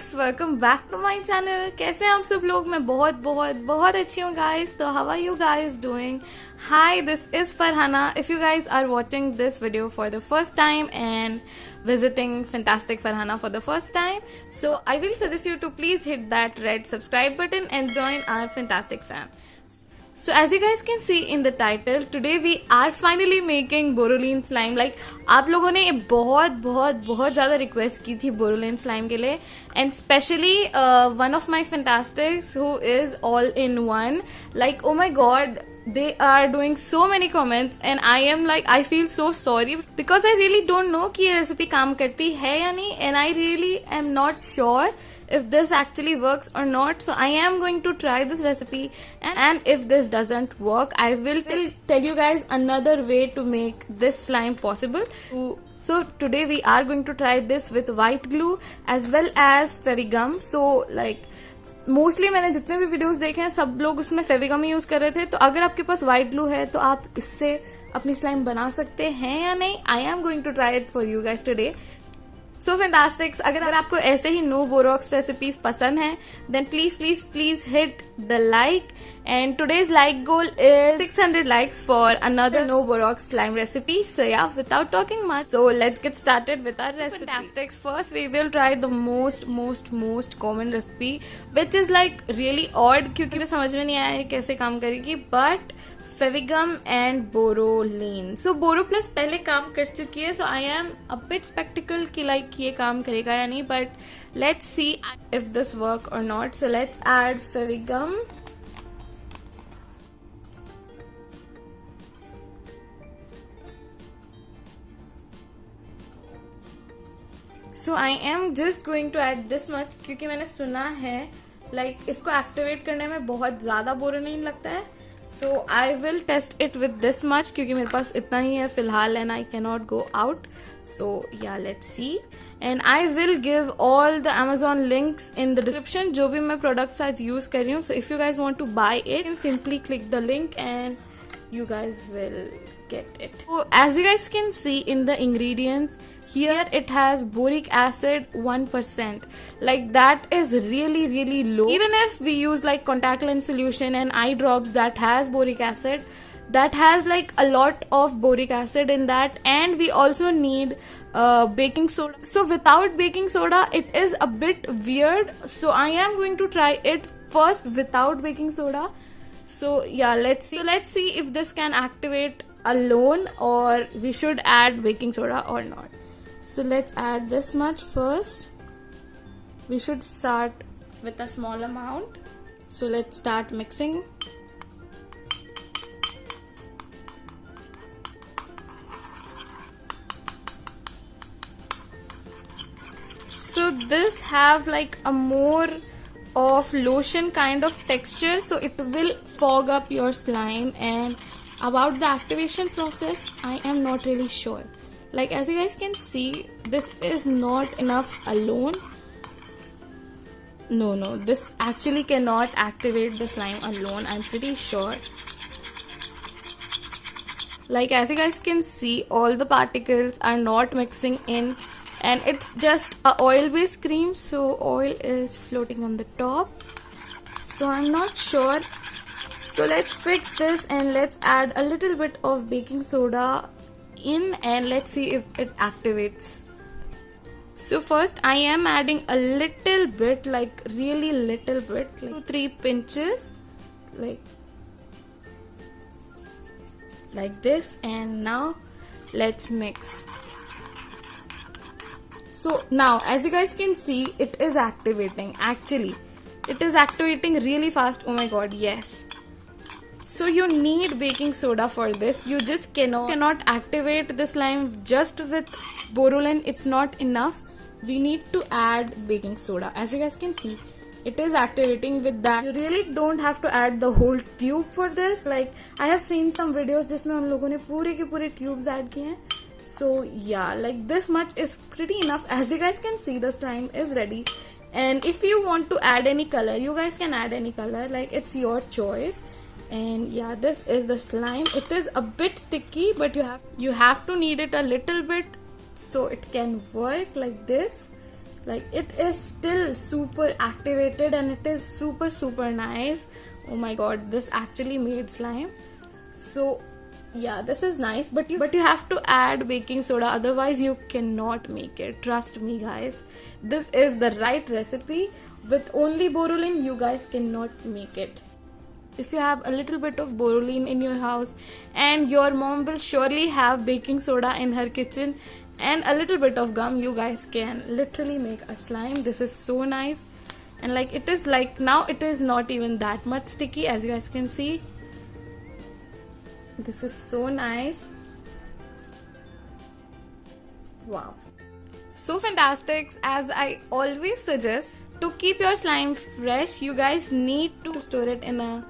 Guys, welcome back to my channel. कैसे हैं आप सब लोग? मैं बहुत बहुत बहुत अच्छी हूँ गाइस। तो how are you guys doing? Hi, this is Farhana. If you guys are watching this video for the first time and visiting Fantastic Farhana for the first time, so I will suggest you to please hit that red subscribe button and join our fantastic fam. So as you guys can see in the title, today we are finally making Borderline slime. Like आप लोगों ने बहुत बहुत बहुत ज़्यादा request की थी Borderline slime के लिए, and especially one of my fantastics who is all in one. Like oh my god, they are doing so many comments and I am like, I feel so sorry because I really don't know कि ये recipe काम करती है या नहीं, and I really am not sure if this actually works or not. So I am going to try this recipe, and if this doesn't work, I will tell you guys another way to make this slime possible. So today we are going to try this with white glue as well as Fevigum. So like mostly मैंने जितने भी videos देखे हैं सब लोग उसमें Fevigum use कर रहे थे। तो अगर आपके पास व्हाइट ग्लू है तो आप इससे अपनी स्लाइम बना सकते हैं या नहीं, I am going to try it for you guys today. So fantastics, अगर आपको ऐसे ही नो बोरॉक्स रेसिपीज पसंद हैं then please please please hit the like, and today's like goal is 600 likes for another no borax slime recipe. So yeah without talking much, so let's get started with our recipe. Fantastics, first we will try the most common recipe which is like really odd, क्योंकि मुझे समझ में नहीं आया ये कैसे काम करेगी, but Fevigum and Boroline. So Boro plus पहले काम कर चुकी है, so I am a bit sceptical कि लाइक ये काम करेगा या नहीं, but let's see if this work or not. So let's add Fevigum. So I am just going to add this much, क्योंकि मैंने सुना है लाइक इसको एक्टिवेट करने में बहुत ज्यादा बोरोलीन लगता है. So I will test it with this much क्योंकि मेरे पास इतना ही है फिलहाल and I cannot go out. So yeah, let's see. And I will give all the Amazon links in the description जो भी मैं products आज use कर रही हूँ. So if you guys want to buy it, you simply click the link and you guys will get it. So as you guys can see in the ingredients, here it has boric acid 1%. Like that is really low. Even if we use like contact lens solution and eye drops that has boric acid, that has like a lot of boric acid in that, and we also need baking soda. So without baking soda it is a bit weird, so I am going to try it first without baking soda. So yeah, let's see if this can activate alone or we should add baking soda or not. So let's add this much first. We should start with a small amount. So let's start mixing. So this have like a more of lotion kind of texture, so it will fog up your slime. And about the activation process, I am not really sure. Like as you guys can see, this is not enough alone. No, this actually cannot activate the slime alone, I'm pretty sure. Like as you guys can see, all the particles are not mixing in, and it's just a oil based cream, so oil is floating on the top, so I'm not sure. So let's fix this and let's add a little bit of baking soda in and let's see if it activates. So first I am adding a little bit, like really little bit, like 2-3 pinches, like this, and now let's mix. So now as you guys can see, it is activating. Actually it is activating really fast. Oh my god, yes. So you need baking soda for this. You just cannot activate the slime just with Borderline. It's not enough. We need to add baking soda. As you guys can see, it is activating with that. You really don't have to add the whole tube for this. Like I have seen some videos जिसमें उन लोगों ने पूरे के पूरे tubes add किए हैं. So yeah, like this much is pretty enough. As you guys can see, the slime is ready. And if you want to add any color, you guys can add any color. Like it's your choice. And yeah, this is the slime. It is a bit sticky, but you have to knead it a little bit so it can work like this. Like it is still super activated and it is super nice. Oh my god, this actually made slime. So yeah, this is nice, but you have to add baking soda, otherwise you cannot make it. Trust me guys, this is the right recipe. With only Borolene you guys cannot make it. If you have a little bit of Borolene in your house, and your mom will surely have baking soda in her kitchen and a little bit of gum, you guys can literally make a slime. This is so nice, and like it is like now it is not even that much sticky, as you guys can see. This is so nice. Wow, so fantastic. As I always suggest, to keep your slime fresh, you guys need to store it in a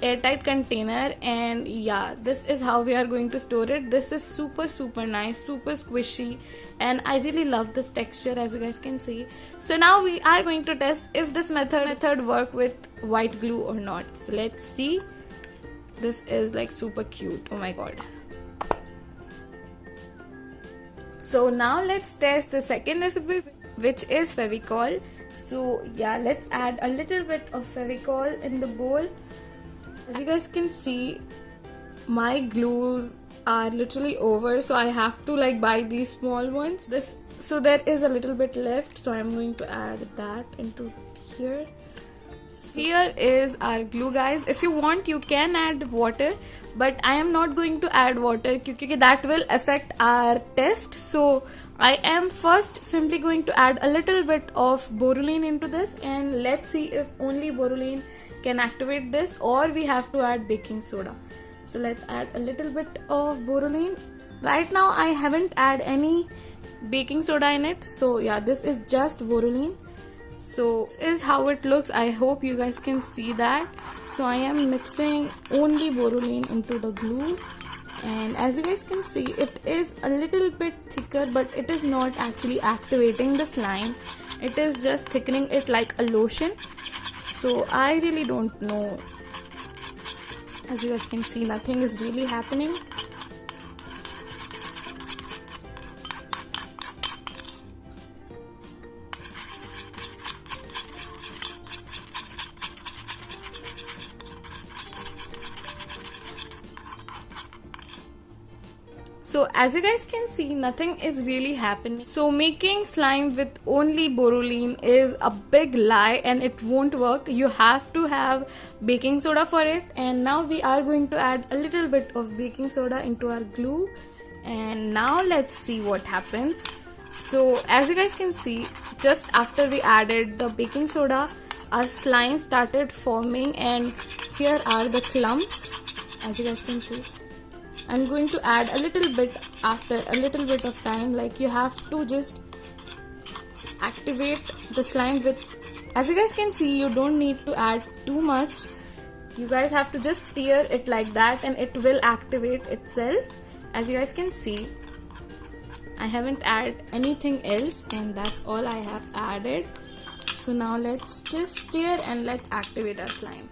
airtight container. And yeah, this is how we are going to store it. This is super nice, super squishy, and I really love this texture, as you guys can see. So now we are going to test if this method work with white glue or not. So let's see. This is like super cute. Oh my god. So now let's test the second recipe, which is Fevicol. So yeah, let's add a little bit of Fevicol in the bowl. As you guys can see, my glues are literally over, so I have to like buy these small ones. So there is a little bit left, so I'm going to add that into here. Here is our glue, guys. If you want, you can add water, but I am not going to add water because that will affect our test. So I am first simply going to add a little bit of Borolene into this, and let's see if only Borolene can activate this or we have to add baking soda. So let's add a little bit of Borolene. Right now I haven't add any baking soda in it, so yeah, this is just Borolene. So this is how it looks. I hope you guys can see that. So I am mixing only Borolene into the glue, and as you guys can see, it is a little bit thicker, but it is not actually activating the slime. It is just thickening it like a lotion. So I really don't know. As you guys can see, nothing is really happening. So as you guys can see, nothing is really happening. So making slime with only Borolene is a big lie and it won't work. You have to have baking soda for it. And now we are going to add a little bit of baking soda into our glue. And now let's see what happens. So as you guys can see, just after we added the baking soda, our slime started forming, and here are the clumps, as you guys can see. I'm going to add a little bit after a little bit of time. Like you have to just activate the slime with, as you guys can see, you don't need to add too much. You guys have to just stir it like that and it will activate itself. As you guys can see, I haven't added anything else and that's all I have added. So now let's just stir and let's activate our slime.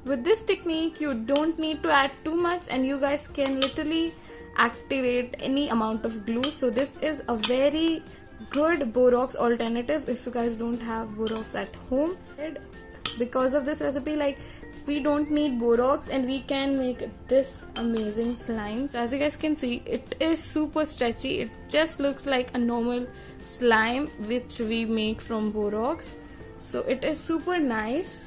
With this technique, you don't need to add too much and you guys can literally activate any amount of glue. So this is a very good borax alternative if you guys don't have borax at home. Because of this recipe, like we don't need borax and we can make this amazing slime. So as you guys can see, it is super stretchy. It just looks like a normal slime which we make from borax. So it is super nice.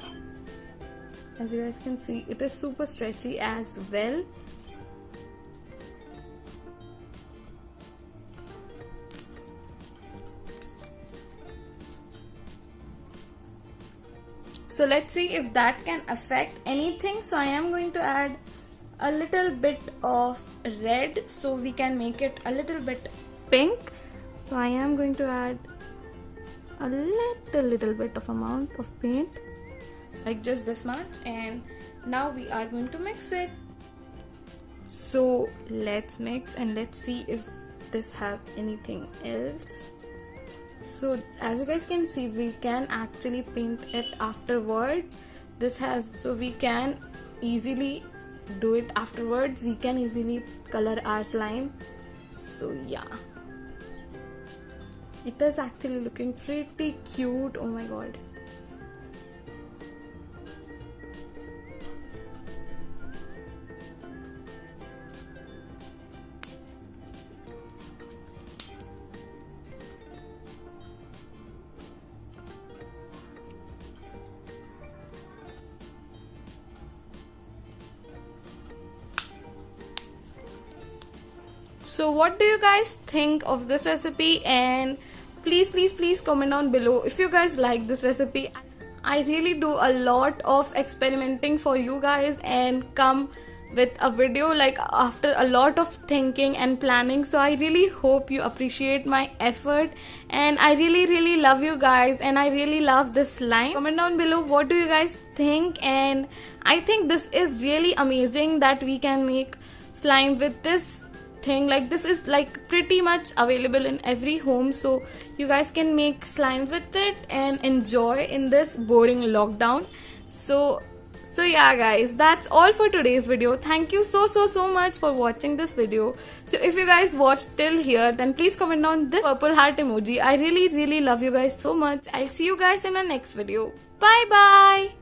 As you guys can see, it is super stretchy as well. So let's see if that can affect anything. So I am going to add a little bit of red so we can make it a little bit pink. So I am going to add a little bit of amount of paint, like just this much, and now we are going to mix it. So let's mix and let's see if this have anything else. So as you guys can see, we can actually paint it afterwards, this has, so we can easily do it afterwards. We can easily color our slime. So yeah, it is actually looking pretty cute. Oh my god. So what do you guys think of this recipe? And please comment down below if you guys like this recipe. I really do a lot of experimenting for you guys and come with a video like after a lot of thinking and planning. So I really hope you appreciate my effort, and I really love you guys, and I really love this slime. Comment down below what do you guys think. And I think this is really amazing that we can make slime with this thing. Like, this is like pretty much available in every home, so you guys can make slime with it and enjoy in this boring lockdown. So yeah guys, that's all for today's video. Thank you so much for watching this video. So if you guys watched till here, then please comment on this purple heart emoji. I really love you guys so much. I'll see you guys in my next video. Bye bye.